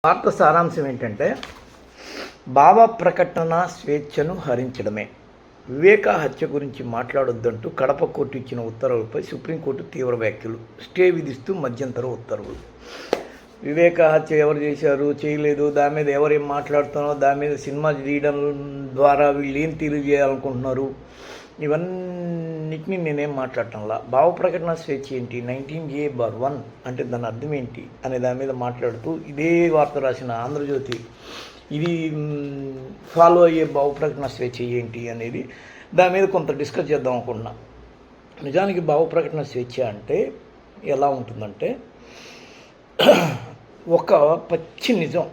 వార్త సారాంశం ఏంటంటే భావ ప్రకటన స్వేచ్ఛను హరించడమే. వివేక హత్య గురించి మాట్లాడొద్దంటూ కడప కోర్టు ఇచ్చిన ఉత్తర్వులపై సుప్రీంకోర్టు తీవ్ర వ్యాఖ్యలు, స్టే విధిస్తూ మధ్యంతర ఉత్తర్వులు. వివేక హత్య ఎవరు చేశారు, చేయలేదు, దాని మీద ఎవరేం మాట్లాడుతున్నారో, దాని మీద సినిమా తీయడం ద్వారా వీళ్ళు ఏం తెలియజేయాలనుకుంటున్నారు, ఇవన్నిటిని నేనేం మాట్లాడటంలా. భావ ప్రకటన స్వేచ్ఛ ఏంటి, 19A(1) అంటే దాని అర్థం ఏంటి అనే దాని మీద మాట్లాడుతూ ఇదే వార్త రాసిన ఆంధ్రజ్యోతి ఇది ఫాలో అయ్యే భావ ప్రకటన స్వేచ్ఛ ఏంటి అనేది దాని మీద కొంత డిస్కస్ చేద్దాం అనుకుంటున్నా. నిజానికి భావ ప్రకటన స్వేచ్ఛ అంటే ఎలా ఉంటుందంటే, ఒక పచ్చి నిజం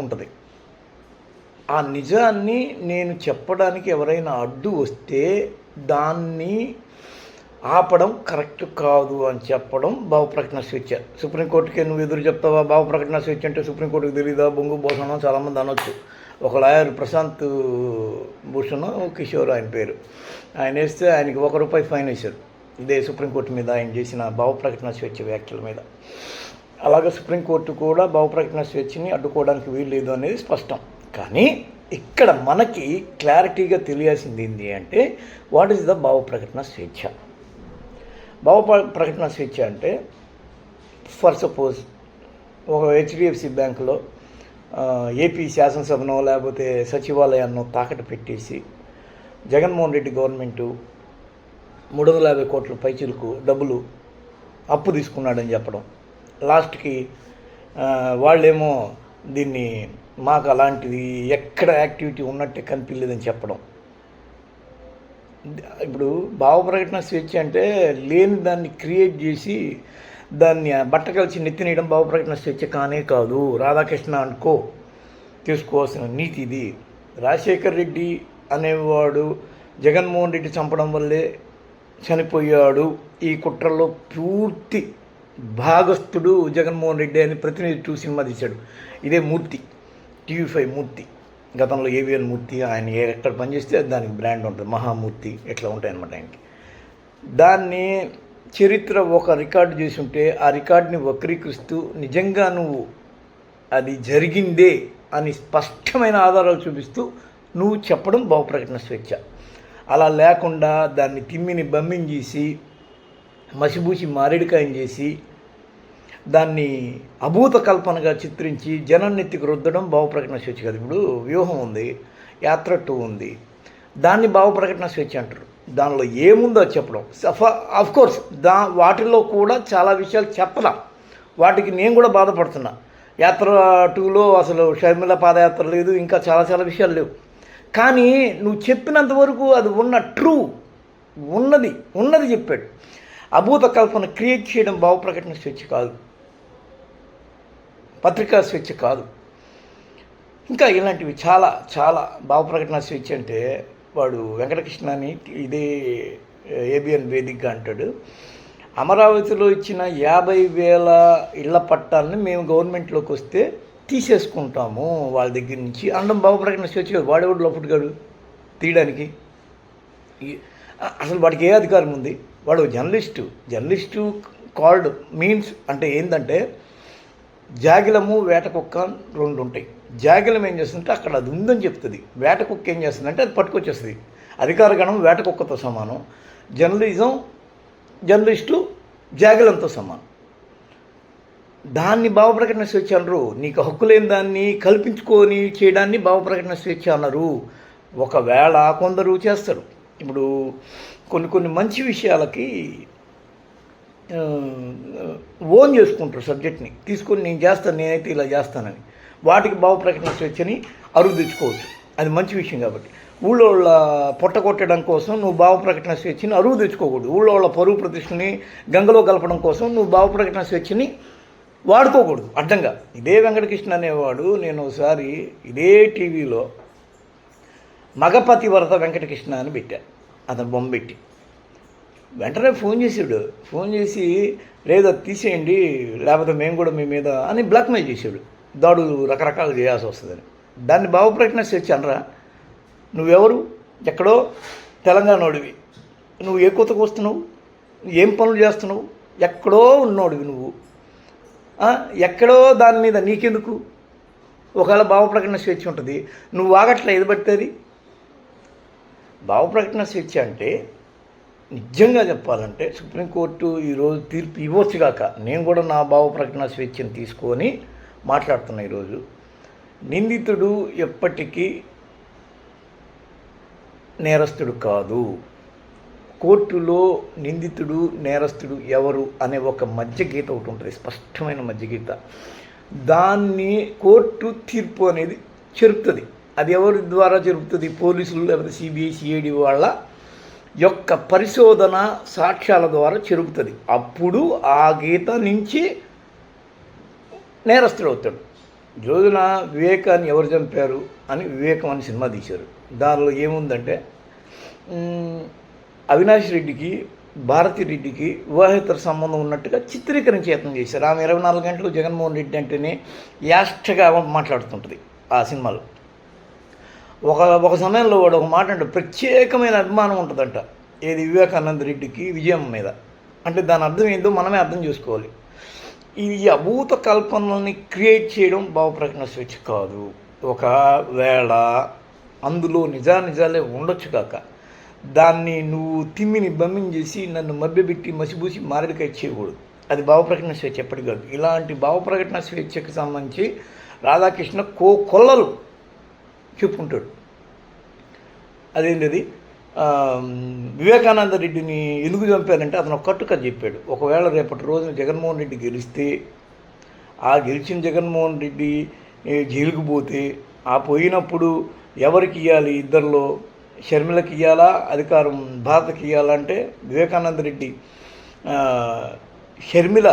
ఉంటుంది. ఆ నిజాన్ని నేను చెప్పడానికి ఎవరైనా అడ్డు వస్తే దాన్ని ఆపడం కరెక్ట్ కాదు అని చెప్పడం భావ ప్రకటన స్వేచ్ఛ. సుప్రీంకోర్టుకే నువ్వు ఎదురు చెప్తావా భావ ప్రకటన స్వేచ్ఛ అంటే? సుప్రీంకోర్టుకి తెలీదా? బొంగు భూషణం చాలామంది అనొచ్చు. ఒక లాయర్ ప్రశాంత్ భూషణ్ కిషోర్ ఆయన పేరు, ఆయన వేస్తే ఆయనకి ₹1 ఫైన్ వేశారు ఇదే సుప్రీంకోర్టు మీద ఆయన చేసిన భావ ప్రకటన స్వేచ్ఛ వ్యాఖ్యల మీద. అలాగే సుప్రీంకోర్టు కూడా భావ ప్రకటన స్వేచ్ఛని అడ్డుకోవడానికి వీలు లేదు అనేది స్పష్టం. కానీ ఇక్కడ మనకి క్లారిటీగా తెలియాల్సింది ఏంటి అంటే, వాట్ ఈస్ ద భావ ప్రకటన స్వేచ్ఛ? భావ ప్రకటన స్వేచ్ఛ అంటే, ఫర్ సపోజ్ ఒక HDFC బ్యాంకులో ఏపీ శాసనసభనో లేకపోతే సచివాలయాన్నో తాకట్టు పెట్టేసి జగన్మోహన్ రెడ్డి గవర్నమెంటు 350 కోట్ల పైచీలకు డబ్బులు అప్పు తీసుకున్నాడని చెప్పడం, లాస్ట్కి వాళ్ళేమో దీన్ని మాకు అలాంటిది ఎక్కడ యాక్టివిటీ ఉన్నట్టే కనిపించలేదని చెప్పడం. ఇప్పుడు భావ ప్రకటన స్వేచ్ఛ అంటే లేని దాన్ని క్రియేట్ చేసి దాన్ని బట్టకలిసి నెత్తినేయడం భావ ప్రకటన స్వేచ్ఛ కానే కాదు. రాధాకృష్ణ అనుకో తీసుకోవాల్సిన నీతి ఇది. రాజశేఖర్ రెడ్డి అనేవాడు జగన్మోహన్ రెడ్డి చంపడం వల్లే చనిపోయాడు, ఈ కుట్రలో పూర్తి భాగస్థుడు జగన్మోహన్ రెడ్డి అని ప్రతినిధి 2 సినిమా తీశాడు. ఇదే మూర్తి, TV5 మూర్తి, గతంలో AVN మూర్తి. ఆయన ఎక్కడ పనిచేస్తే దానికి బ్రాండ్ ఉంటుంది, మహామూర్తి, ఎట్లా ఉంటాయన్నమాట ఆయనకి. దాన్ని చరిత్ర ఒక రికార్డు చేసి ఉంటే ఆ రికార్డుని వక్రీకరిస్తూ నిజంగా నువ్వు అది జరిగిందే అని స్పష్టమైన ఆధారాలు చూపిస్తూ నువ్వు చెప్పడం భావ ప్రకటన స్వేచ్ఛ. అలా లేకుండా దాన్ని తిమ్మిని బమ్మించేసి మసిబూసి మారేడుకాయం చేసి దాన్ని అభూత కల్పనగా చిత్రించి జనాన్నెత్తికి రుద్దడం భావ ప్రకటన స్వేచ్ఛ కాదు. ఇప్పుడు వ్యూహం ఉంది, యాత్ర 2 ఉంది, దాన్ని భావ ప్రకటన స్వేచ్ఛ అంటారు. దానిలో ఏముందో చెప్పడం. అఫ్కోర్స్ వాటిలో కూడా చాలా విషయాలు చెప్పలా, వాటికి నేను కూడా బాధపడుతున్నా. యాత్ర 2లో అసలు షర్మిల పాదయాత్ర లేదు, ఇంకా చాలా చాలా విషయాలు లేవు. కానీ నువ్వు చెప్పినంత వరకు అది ఉన్నది చెప్పాడు. అభూత కల్పన క్రియేట్ చేయడం భావ ప్రకటన స్వేచ్ఛ కాదు, పత్రికా స్వేచ్ఛ కాదు. ఇంకా ఇలాంటివి చాలా చాలా. భావ ప్రకటన స్వేచ్ఛ అంటే వాడు వెంకటకృష్ణ అని ఇదే ABN వేదికగా అంటాడు, అమరావతిలో ఇచ్చిన 50,000 ఇళ్ల పట్టాలని మేము గవర్నమెంట్లోకి వస్తే తీసేసుకుంటాము వాళ్ళ దగ్గర నుంచి అనడం భావ ప్రకటన స్వేచ్ఛ కాదు. వాడేవాడు లోపటిగాడు తీయడానికి? అసలు వాడికి ఏ అధికారం ఉంది? వాడు జర్నలిస్టు కాల్డ్ మీన్స్ అంటే ఏంటంటే, జాగిలము వేటకుక్క 2 ఉంటాయి. జాగిలం ఏం చేస్తుందంటే అక్కడ అది ఉందని చెప్తుంది, వేటకుక్క ఏం చేస్తుందంటే అది పట్టుకొచ్చేస్తుంది. అధికార గణం వేటకుక్కతో సమానం, జర్నలిస్టు జాగిలంతో సమానం. దాన్ని భావ ప్రకటన స్వేచ్ఛ అనరు. నీకు హక్కు లేని దాన్ని కల్పించుకొని చేయడాన్ని భావ ప్రకటన స్వేచ్ఛ అన్నారు. ఒకవేళ కొందరు చేస్తారు. ఇప్పుడు కొన్ని మంచి విషయాలకి ఓన్ చేసుకుంటారు, సబ్జెక్ట్ని తీసుకొని నేనైతే ఇలా చేస్తానని. వాటికి భావ ప్రకటన స్వేచ్ఛని అరువు తెచ్చుకోవచ్చు, అది మంచి విషయం కాబట్టి. ఊళ్ళో వాళ్ళ పొట్ట కొట్టడం కోసం నువ్వు భావ ప్రకటన స్వేచ్ఛని అరువు తెచ్చుకోకూడదు. ఊళ్ళో వాళ్ళ పరువు ప్రతిష్టని గంగలో కలపడం కోసం నువ్వు భావ ప్రకటన స్వేచ్ఛని వాడుకోకూడదు అడ్డంగా. ఇదే వెంకటకృష్ణ అనేవాడు, నేను ఒకసారి ఇదే టీవీలో మగపతి వరద వెంకటకృష్ణ అని పెట్టా, అతను బొమ్మ పెట్టి. వెంటనే ఫోన్ చేసి లేదా తీసేయండి లేకపోతే మేము కూడా మీ మీద అని బ్లాక్మెయిల్ చేశాడు. దాడులు రకరకాలు చేయాల్సి వస్తుందని. దాన్ని భావ ప్రకటన స్వేచ్ఛ అనరా? నువ్వెవరు? ఎక్కడో తెలంగాణోడివి, నువ్వు ఏ కొత్తకు వస్తున్నావు, ఏం పనులు చేస్తున్నావు, ఎక్కడో ఉన్నోడివి నువ్వు. ఎక్కడో దాని మీద నీకెందుకు? ఒకవేళ భావ ప్రకటన స్వేచ్ఛ ఉంటుంది, నువ్వు ఆగట్లా ఏది పడుతుంది. భావ ప్రకటన స్వేచ్ఛ అంటే నిజంగా చెప్పాలంటే సుప్రీంకోర్టు ఈరోజు తీర్పు ఇవ్వచ్చు కాక నేను కూడా నా భావ ప్రకటన స్వేచ్ఛను తీసుకొని మాట్లాడుతున్నా. ఈరోజు నిందితుడు ఎప్పటికీ నేరస్తుడు కాదు. కోర్టులో నిందితుడు నేరస్తుడు ఎవరు అనే ఒక మధ్యగీత ఒకటి ఉంటుంది, స్పష్టమైన మధ్యగీత. దాన్ని కోర్టు తీర్పు అనేది చెరుపుతుంది. అది ఎవరి ద్వారా జరుగుతుంది? పోలీసులు లేకపోతే సిబిఐ సిఐడి వాళ్ళ యొక్క పరిశోధన సాక్ష్యాల ద్వారా చెరుపుతుంది. అప్పుడు ఆ గీత నుంచి నేరస్తుడు అవుతాడు. రోజున వివేకాన్ని ఎవరు చంపారు అని వివేకం అని సినిమా తీశారు. దానిలో ఏముందంటే అవినాష్ రెడ్డికి భారతిరెడ్డికి వివాహేతర సంబంధం ఉన్నట్టుగా చిత్రీకరించే యత్నం చేశారు. ఆమె 24 గంటలు జగన్మోహన్ రెడ్డి అంటేనే యాష్టగా మాట్లాడుతుంటుంది ఆ సినిమాలో. ఒక సమయంలో వాడు ఒక మాట అంటే ప్రత్యేకమైన అభిమానం ఉంటుందంట ఏది వివేకానంద రెడ్డికి విజయం మీద. అంటే దాని అర్థం ఏందో మనమే అర్థం చేసుకోవాలి. ఈ అభూత కల్పనల్ని క్రియేట్ చేయడం భావ ప్రకటన స్వేచ్ఛ కాదు. ఒకవేళ అందులో నిజాలే ఉండొచ్చు కాక దాన్ని నువ్వు తిమ్మిని బమ్మించేసి నన్ను మభ్యపెట్టి మసిబూసి మారడికాయ చేయకూడదు. అది భావ ప్రకటన స్వేచ్ఛ ఎప్పటికీ కాదు. ఇలాంటి భావ ప్రకటన స్వేచ్ఛకు సంబంధించి రాధాకృష్ణ కొల్లలు చెప్పుకుంటాడు. అదేంటది వివేకానంద రెడ్డిని ఎందుకు చంపారంటే అతను కట్టుకథ చెప్పాడు. ఒకవేళ రేపటి రోజున జగన్మోహన్ రెడ్డి గెలిస్తే ఆ గెలిచిన జగన్మోహన్ రెడ్డి జైలుకు పోతే ఆ పోయినప్పుడు ఎవరికి ఇవ్వాలి? ఇద్దరిలో షర్మిలకి ఇవ్వాలా అధికారం, భారతకి ఇవ్వాలంటే వివేకానంద రెడ్డి షర్మిల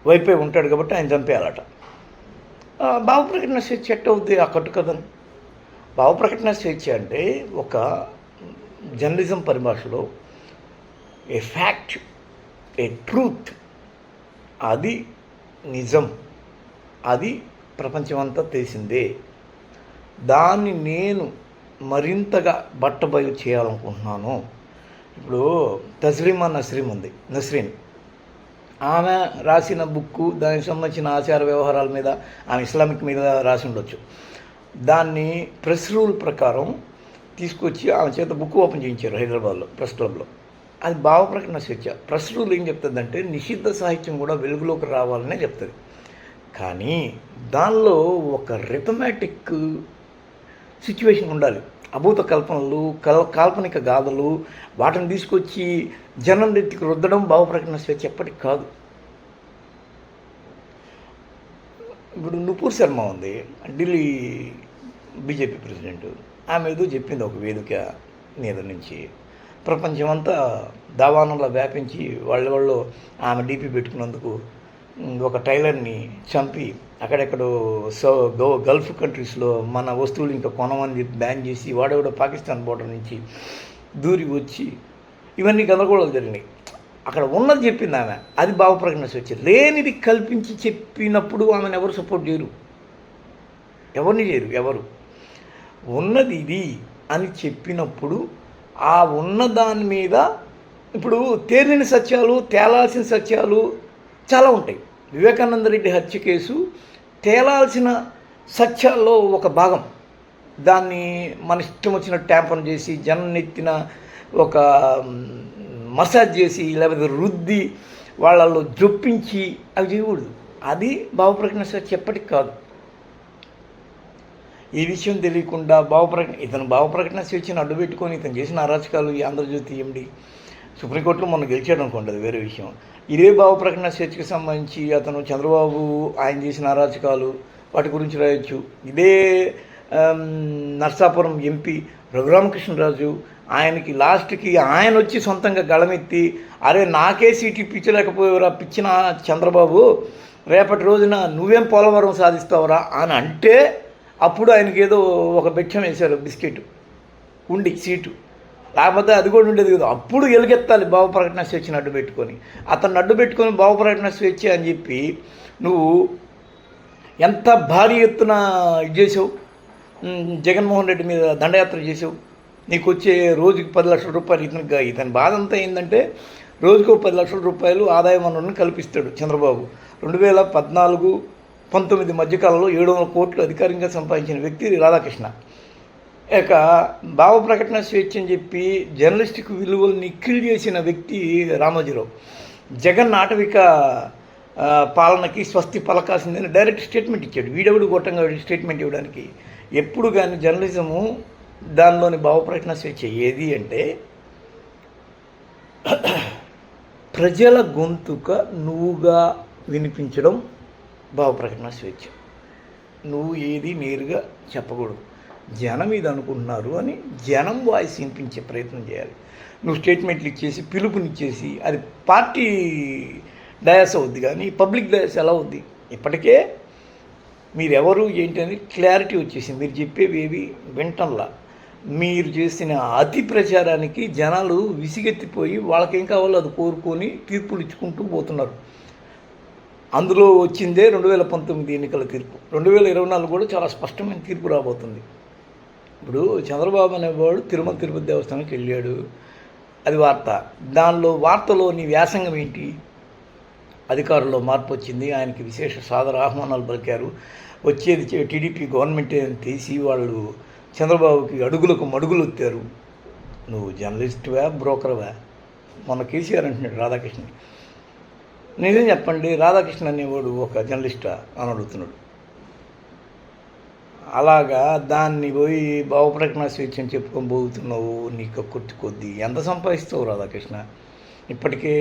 వైపే ఉంటాడు కాబట్టి ఆయన చంపేయాలట. భావ ప్రకటన స్వేచ్ఛ ఎట్ట అవుద్ది ఆ కట్టుకథను? భావ ప్రకటన స్వేచ్ఛ అంటే ఒక జర్నలిజం పరిభాషలో ఏ ఫ్యాక్ట్, ఏ ట్రూత్, అది నిజం, అది ప్రపంచమంతా తెలిసిందే. దాన్ని నేను మరింతగా బట్టబయలు చేయాలనుకుంటున్నాను. ఇప్పుడు తస్లీమా నస్రీన్ ఆమె రాసిన బుక్కు, దానికి సంబంధించిన ఆచార వ్యవహారాల మీద, ఆమె ఇస్లామిక్ మీద రాసి ఉండొచ్చు. దాన్ని ప్రెస్ రూల్ ప్రకారం తీసుకొచ్చి ఆమె చేత బుక్ ఓపెన్ చేయించారు హైదరాబాద్లో ప్రెస్ క్లబ్లో. అది భావ ప్రకటన స్వేచ్ఛ. ప్రెస్ రూల్ ఏం చెప్తుందంటే నిషిద్ధ సాహిత్యం కూడా వెలుగులోకి రావాలనే చెప్తుంది. కానీ దానిలో ఒక రిథమాటిక్ సిచ్యువేషన్ ఉండాలి. అభూత కల్పనలు, కాల్పనిక గాథలు, వాటిని తీసుకొచ్చి జనం నెత్తికి రుద్దడం భావ ప్రకటన స్వేచ్ఛ ఎప్పటికి కాదు. ఇప్పుడు నుపూర్ శర్మ ఉంది, ఢిల్లీ బీజేపీ ప్రెసిడెంట్. ఆమె ఏదో చెప్పింది ఒక వేదిక మీద నుంచి, ప్రపంచమంతా దావానంలో వ్యాపించి వాళ్ళు ఆమె డీపీ పెట్టుకున్నందుకు ఒక టైలర్ని చంపి అక్కడెక్కడో గల్ఫ్ కంట్రీస్లో మన వస్తువులు ఇంకా కొనమని చెప్పి బ్యాన్ చేసి వాడెవడో పాకిస్తాన్ బోర్డర్ నుంచి దూరి వచ్చి ఇవన్నీ గందరగోళాలు జరిగినాయి. అక్కడ ఉన్నది చెప్పింది ఆమె, అది భావ ప్రకటన స్వేచ్ఛ. లేనిది కల్పించి చెప్పినప్పుడు ఆమెను ఎవరు సపోర్ట్ చేయరు, ఎవరిని చేయరు. ఎవరు ఉన్నది ఇది అని చెప్పినప్పుడు ఆ ఉన్న దాని మీద ఇప్పుడు తేలిన సత్యాలు, తేలాల్సిన సత్యాలు చాలా ఉంటాయి. వివేకానంద రెడ్డి హత్య కేసు తేలాల్సిన సత్యాల్లో ఒక భాగం. దాన్ని మన ఇష్టం వచ్చినట్టు ట్యాంపర్ చేసి జనం నెత్తిన ఒక మసాజ్ చేసి లేకపోతే రుద్ది వాళ్ళల్లో జొప్పించి అవి చేయకూడదు. అది భావ ప్రకటన స్వేచ్ఛ ఎప్పటికి కాదు. ఈ విషయం తెలియకుండా ఇతను భావ ప్రకటన స్వేచ్ఛను అడ్డుపెట్టుకొని ఇతను చేసిన అరాచకాలు ఈ ఆంధ్రజ్యోతి ఎండి సుప్రీంకోర్టులో మొన్న గెలిచాడు అనుకోండి, అది వేరే విషయం. ఇదే భావ ప్రకటన స్వేచ్ఛకు సంబంధించి అతను చంద్రబాబు ఆయన చేసిన అరాచకాలు వాటి గురించి రాయొచ్చు. ఇదే నర్సాపురం ఎంపీ రఘురామకృష్ణరాజు ఆయనకి లాస్ట్కి ఆయన వచ్చి సొంతంగా గళమెత్తి అరే నాకే సీటు పిచ్చలేకపోయారా పిచ్చిన చంద్రబాబు, రేపటి రోజున నువ్వేం పోలవరం సాధిస్తావురా అని అంటే అప్పుడు ఆయనకి ఏదో ఒక బెచ్చం వేశారు, బిస్కెట్ ఉండి సీటు, లేకపోతే అది కూడా ఉండేది కదా. అప్పుడు ఎలుగెత్తాలి భావ ప్రకటన స్వేచ్ఛను అడ్డు పెట్టుకొని. అతన్ని అడ్డు పెట్టుకొని భావ ప్రకటన స్వేచ్ఛ అని చెప్పి నువ్వు ఎంత భారీ ఎత్తున ఇది చేసావు, జగన్మోహన్ రెడ్డి మీద దండయాత్ర చేసావు. నీకు వచ్చే రోజుకి 10 లక్షల రూపాయలు. ఇతని బాధ అంతా ఏంటంటే రోజుకు 10 లక్షల రూపాయలు ఆదాయ వనరులను కల్పిస్తాడు చంద్రబాబు. 2014 19 మధ్యకాలంలో 700 కోట్లు అధికారికంగా సంపాదించిన వ్యక్తి రాధాకృష్ణ. ఇక భావ ప్రకటన స్వేచ్ఛ అని చెప్పి జర్నలిస్టిక్ విలువల్ని కిల్ చేసిన వ్యక్తి రామోజీరావు. జగన్ ఆటవిక పాలనకి స్వస్తి పలకాల్సిందని డైరెక్ట్ స్టేట్మెంట్ ఇచ్చాడు. వీడెవడు గొట్టంగా స్టేట్మెంట్ ఇవ్వడానికి. ఎప్పుడు కానీ జర్నలిజము దానిలోని భావ ప్రకటన స్వేచ్ఛ ఏది అంటే ప్రజల గొంతుక నువ్వుగా వినిపించడం భావ ప్రకటన స్వేచ్ఛ. నువ్వు ఏది నేరుగా చెప్పకూడదు. జనం ఇది అనుకుంటున్నారు అని జనం వాయిస్ వినిపించే ప్రయత్నం చేయాలి. నువ్వు స్టేట్మెంట్లు ఇచ్చేసి పిలుపునిచ్చేసి అది పార్టీ డయాస్ అవుద్ది, కానీ పబ్లిక్ డయాస్ ఎలా అవుద్ది? ఇప్పటికే మీరెవరు ఏంటి అని క్లారిటీ వచ్చేసి మీరు చెప్పేవి ఏవి వింటంలా. మీరు చేసిన అతి ప్రచారానికి జనాలు విసిగెత్తిపోయి వాళ్ళకేం కావాలో అది కోరుకొని తీర్పులు ఇచ్చుకుంటూ పోతున్నారు. అందులో వచ్చిందే 2019 ఎన్నికల తీర్పు. 2024 కూడా చాలా స్పష్టమైన తీర్పు రాబోతుంది. ఇప్పుడు చంద్రబాబు అనేవాడు తిరుపతి దేవస్థానానికి వెళ్ళాడు, అది వార్త. దానిలో వార్తలోని వ్యాసంగం ఏంటి? అధికారుల్లో మార్పు వచ్చింది, ఆయనకి విశేష సాదర ఆహ్వానాలు పలికారు, వచ్చేది టీడీపీ గవర్నమెంటే అని తీసి వాళ్ళు చంద్రబాబుకి అడుగులకు మడుగులు వచ్చారు. నువ్వు జర్నలిస్టువా బ్రోకర్వా? మొన్న కేసీఆర్ అంటున్నాడు రాధాకృష్ణ. నిజం చెప్పండి, రాధాకృష్ణ అనేవాడు ఒక జర్నలిస్టా అని అడుగుతున్నాడు. అలాగా దాన్ని పోయి భావప్రకటన స్వేచ్ఛ అని చెప్పుకొని పోతున్నావు. నీకు కొద్ది కొద్ది ఎంత సంపాదిస్తావు రాధాకృష్ణ? ఇప్పటికే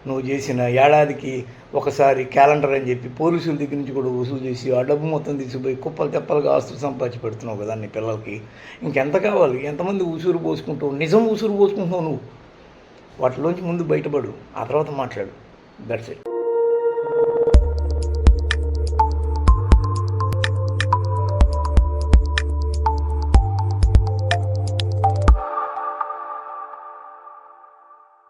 నువ్వు చేసిన ఏడాదికి ఒకసారి క్యాలెండర్ అని చెప్పి పోలీసుల దగ్గర నుంచి కూడా వసూలు చేసి ఆ డబ్బు మొత్తం తీసుకుపోయి కుప్పలు తెప్పలుగా ఆస్తులు సంపాదించి పెడుతున్నావు కదా నీ పిల్లలకి. ఇంకెంత కావాలి? ఎంతమంది ఉసురు పోసుకుంటావు? నిజం ఉసురు పోసుకుంటున్నావు నువ్వు. వాటిలోంచి ముందు బయటపడు, ఆ తర్వాత మాట్లాడు. That's it.